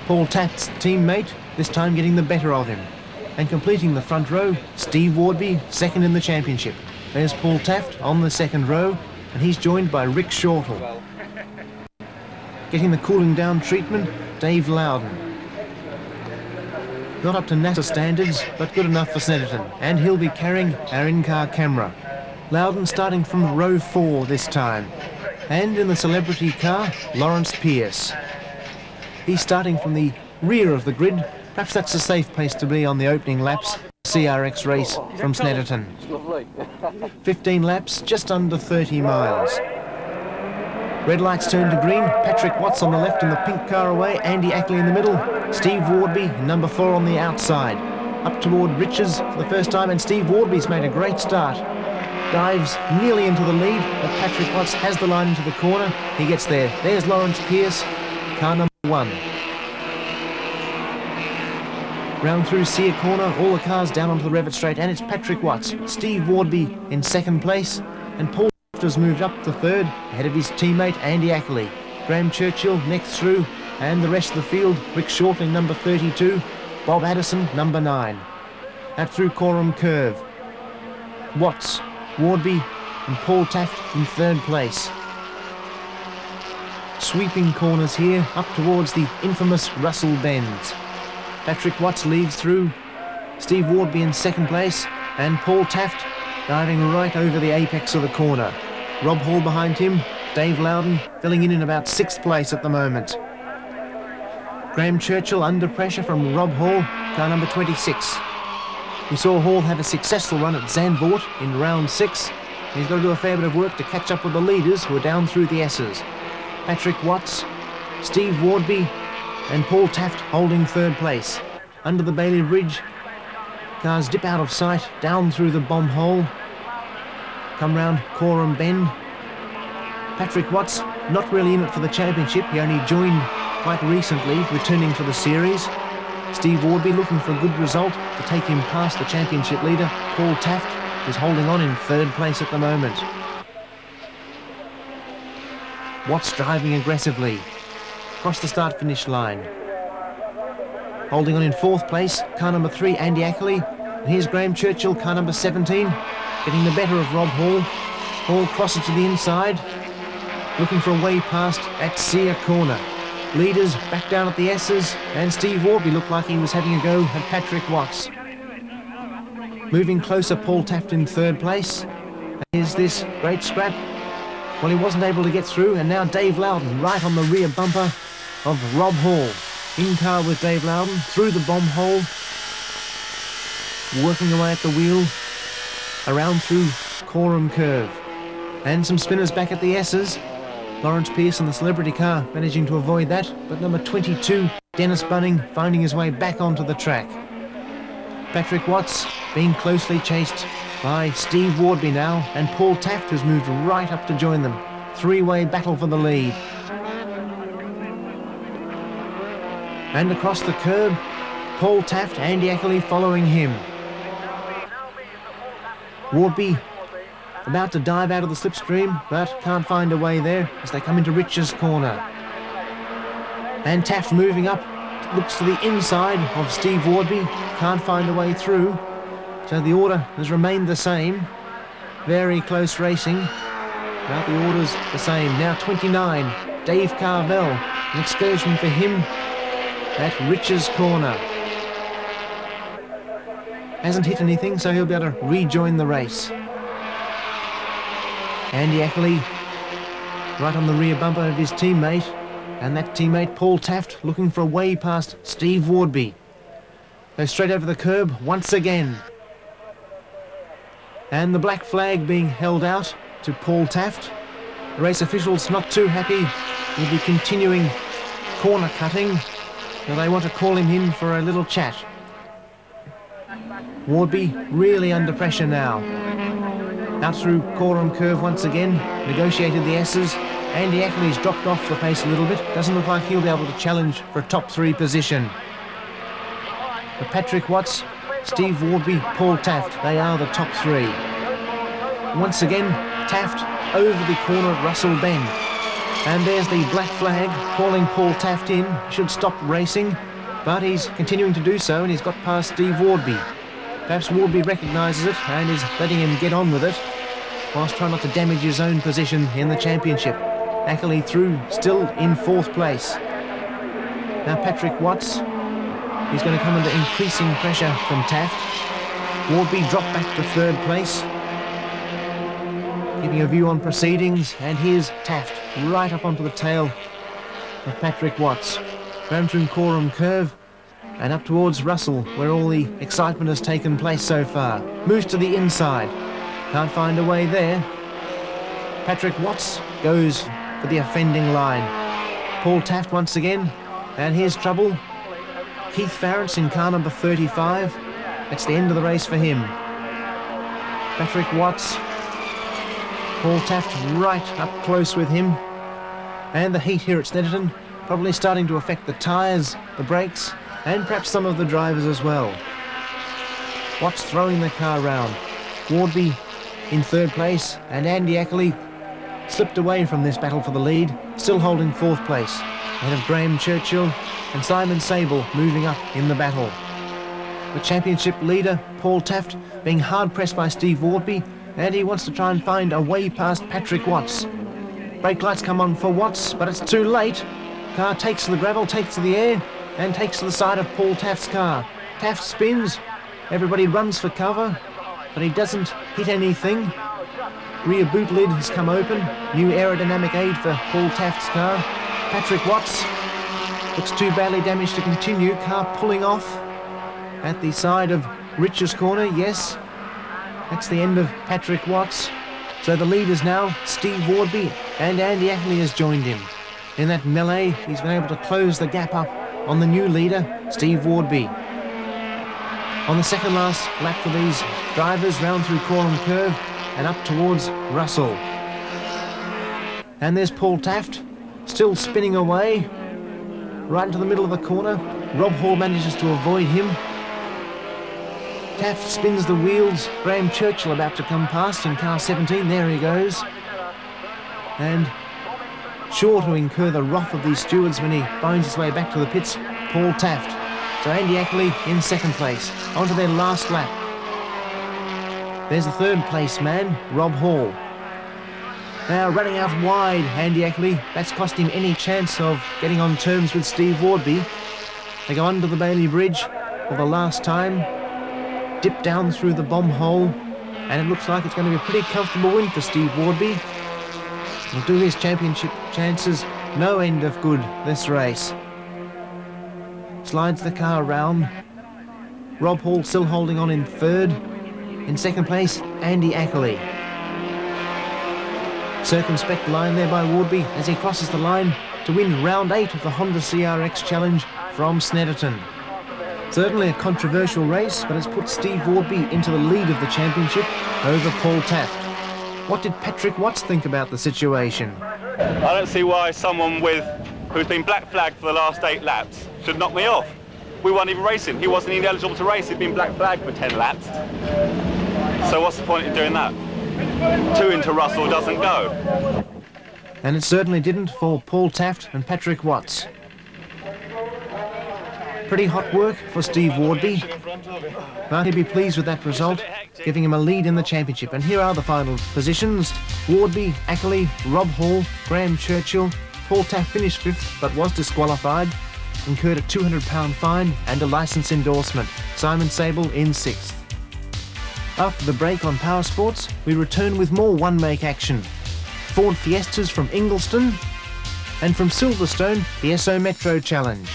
Paul Taft's teammate, this time getting the better of him. And completing the front row, Steve Wardby, second in the championship. There's Paul Taft on the second row, and he's joined by Rick Shortle. Getting the cooling down treatment, Dave Loudon. Not up to NASA standards, but good enough for Snetterton, and he'll be carrying our in-car camera. Loudon starting from row 4 this time. And in the celebrity car, Lawrence Pierce. He's starting from the rear of the grid. Perhaps that's a safe place to be on the opening laps. CRX race from Snetterton. 15 laps, just under 30 miles. Red lights turn to green. Patrick Watts on the left in the pink car away. Andy Ackley in the middle. Steve Wardby, number 4 on the outside. Up toward Riches for the first time, and Steve Wardby's made a great start. Dives nearly into the lead, but Patrick Watts has the line into the corner. He gets there. There's Lawrence Pierce, car number 1. Round through Sear Corner, all the cars down onto the Revitt Straight, and it's Patrick Watts. Steve Wardby in second place, and Paul has moved up to third, ahead of his teammate Andy Ackley. Graham Churchill next through, and the rest of the field, Rick Shortling number 32, Bob Addison number 9. Out through Coram Curve. Watts, Wardby and Paul Taft in third place. Sweeping corners here, up towards the infamous Russell Bends. Patrick Watts leads through, Steve Wardby in second place, and Paul Taft diving right over the apex of the corner. Rob Hall behind him, Dave Loudon filling in about 6th place at the moment. Graham Churchill under pressure from Rob Hall, car number 26. We saw Hall have a successful run at Zandvoort in round 6. He's got to do a fair bit of work to catch up with the leaders who are down through the S's. Patrick Watts, Steve Wardby and Paul Taft holding third place. Under the Bailey Bridge, cars dip out of sight, down through the bomb hole. Come round Coram Bend. Patrick Watts not really in it for the championship. He only joined quite recently, returning to the series. Steve Wardby looking for a good result to take him past the championship leader. Paul Taft is holding on in third place at the moment. Watts driving aggressively across the start-finish line. Holding on in 4th place, car number 3, Andy Ackley. And here's Graham Churchill, car number 17, getting the better of Rob Hall. Hall crosses to the inside, looking for a way past at Sear Corner. Leaders back down at the S's, and Steve Wardby looked like he was having a go at Patrick Watts. Moving closer, Paul Taft in third place. Here's this great scrap. Well, he wasn't able to get through, and now Dave Loudon right on the rear bumper of Rob Hall. In car with Dave Loudon, through the bomb hole, working away at the wheel, around through Coram Curve. And some spinners back at the S's. Lawrence Pierce in the celebrity car managing to avoid that, but number 22, Dennis Bunning, finding his way back onto the track. Patrick Watts being closely chased by Steve Wardby now, and Paul Taft has moved right up to join them. Three-way battle for the lead. And across the curb, Paul Taft, Andy Ackley following him. Wardby about to dive out of the slipstream, but can't find a way there as they come into Rich's corner. And Taft moving up, looks to the inside of Steve Wardby, can't find a way through. So the order has remained the same. Very close racing, but the order's the same. Now 29, Dave Carvell, an excursion for him at Rich's corner. Hasn't hit anything, so he'll be able to rejoin the race. Andy Ackley right on the rear bumper of his teammate, and that teammate Paul Taft looking for a way past Steve Wardby. Goes straight over the curb once again. And the black flag being held out to Paul Taft. The race officials not too happy with the continuing corner cutting, so they want to call him in for a little chat. Wardby really under pressure now. Out through Coram Curve once again, negotiated the S's. Andy Ackley's dropped off the pace a little bit. Doesn't look like he'll be able to challenge for a top 3 position. But Patrick Watts, Steve Wardby, Paul Taft, they are the top 3. Once again, Taft over the corner at Russell Bend. And there's the black flag calling Paul Taft in. Should stop racing, but he's continuing to do so, and he's got past Steve Wardby. Perhaps Wardby recognises it and is letting him get on with it, whilst trying not to damage his own position in the championship. Ackley through, still in 4th place. Now Patrick Watts, he's going to come under increasing pressure from Taft. Wardby dropped back to 3rd place. Keeping a view on proceedings, and here's Taft right up onto the tail of Patrick Watts. Round through Coram Curve and up towards Russell, where all the excitement has taken place so far. Moves to the inside. Can't find a way there. Patrick Watts goes for the offending line. Paul Taft once again, and here's trouble. Keith Farrance in car number 35. That's the end of the race for him. Patrick Watts, Paul Taft right up close with him. And the heat here at Snetterton probably starting to affect the tyres, the brakes, and perhaps some of the drivers as well. Watts throwing the car round. Wardby in 3rd place, and Andy Ackley slipped away from this battle for the lead, still holding 4th place, ahead of Graham Churchill and Simon Sable moving up in the battle. The championship leader, Paul Taft, being hard pressed by Steve Wardby, and he wants to try and find a way past Patrick Watts. Brake lights come on for Watts, but it's too late. Car takes to the gravel, takes to the air, and takes to the side of Paul Taft's car. Taft spins, everybody runs for cover, but he doesn't hit anything. Rear boot lid has come open, new aerodynamic aid for Paul Taft's car. Patrick Watts looks too badly damaged to continue, car pulling off at the side of Rich's corner, yes. That's the end of Patrick Watts. So the leaders now, Steve Wardby, and Andy Ackley has joined him. In that melee, he's been able to close the gap up on the new leader, Steve Wardby. On the second last lap for these drivers, round through Coram Curve and up towards Russell. And there's Paul Taft, still spinning away, right into the middle of the corner. Rob Hall manages to avoid him. Taft spins the wheels. Graham Churchill about to come past in car 17. There he goes. And sure to incur the wrath of these stewards when he finds his way back to the pits, Paul Taft. So Andy Ackley in 2nd place, onto their last lap. There's the 3rd place man, Rob Hall. Now running out wide, Andy Ackley. That's cost him any chance of getting on terms with Steve Wardby. They go under the Bailey Bridge for the last time, dip down through the bomb hole, and it looks like it's going to be a pretty comfortable win for Steve Wardby. Will do his championship chances no end of good this race. Slides the car round. Rob Hall still holding on in 3rd. In 2nd place, Andy Ackley. Circumspect line there by Wardby as he crosses the line to win round 8 of the Honda CRX Challenge from Snetterton. Certainly a controversial race, but has put Steve Wardby into the lead of the championship over Paul Taft. What did Patrick Watts think about the situation? I don't see why someone who's been black flagged for the last 8 laps should knock me off. We weren't even racing. He wasn't even eligible to race. He'd been black flagged for 10 laps. So what's the point in doing that? 2 into Russell doesn't go. And it certainly didn't for Paul Taft and Patrick Watts. Pretty hot work for Steve Wardby, but he'd be pleased with that result, giving him a lead in the championship. And here are the final positions. Wardby, Ackley, Rob Hall, Graham Churchill. Paul Taft finished 5th but was disqualified, incurred a £200 fine and a licence endorsement. Simon Sable in 6th. After the break on Power Sports, we return with more one-make action. Ford Fiestas from Ingliston, and from Silverstone, the SO Metro Challenge.